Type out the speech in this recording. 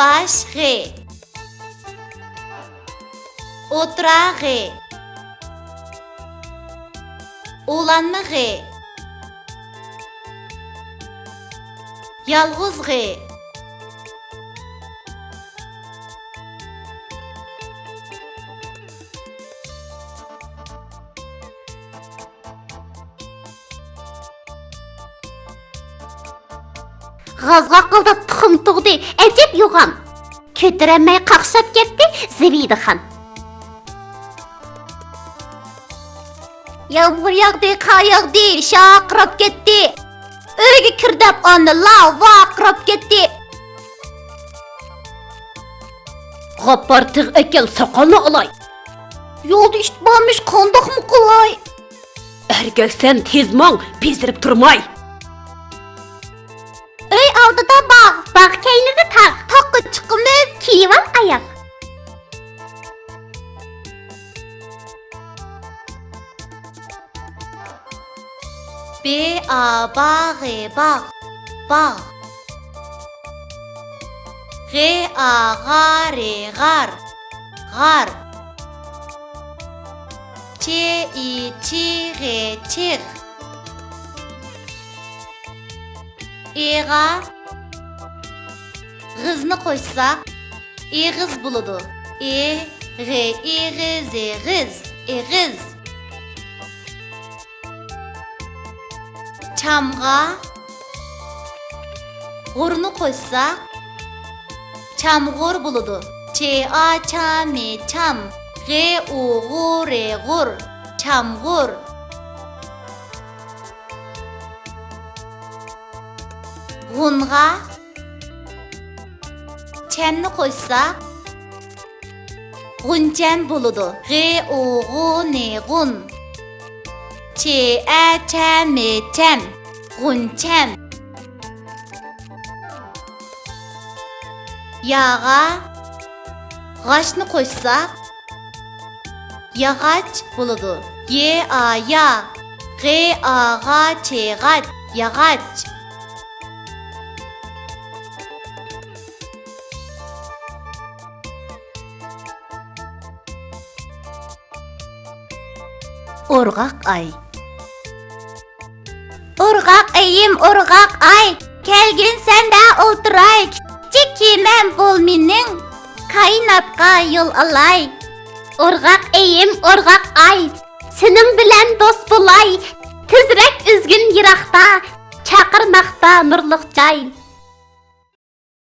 baş G. Otura G. Oğlanma G. Yalğız G. G'azga qildi tuxum tug'di, ajab yo'g'on. Ko'taramay qaqshab ketdi Zibidaxon. Yağmur yağdı, qar yağdı, shaqirab ketdi. Uyga kirdab onni vaqirab ketdi. G'appar tig' akal soqolni olay. Yo'lda ish bormish, qandoqmi qilay? Ergelsen tez mang, bezdirib turmay. Öy aldıda bağ keynidi taq, taqqa çıqımız, kiyvan ayak. Bağ bağ. Gar. Çiğ. Eğa G'zni qo'shsak eg'iz bo'ladi. Eg'iz. Chamg'a g'urni qo'shsak chamg'ur bo'ladi. Cham. G'ur. Chamg'ur. G'unga channi qo'shsak g'unchan bo'ladi. G'un. Cham. G'unchan. Yağa g'ashni qo'shsak yag'ach bo'ladi. Yag'ach. Urg'aq ay. Urg'aq ayim, urg'aq ay. Kelgin senda o'ltiray. Kichikman bo'l mening, kainotga yo'l olay. Urg'aq ayim, urg'aq ay. Sening bilan do'st bo'lay. Tezroq üzgün yiroqda, chaqirmoqda nurliq joy.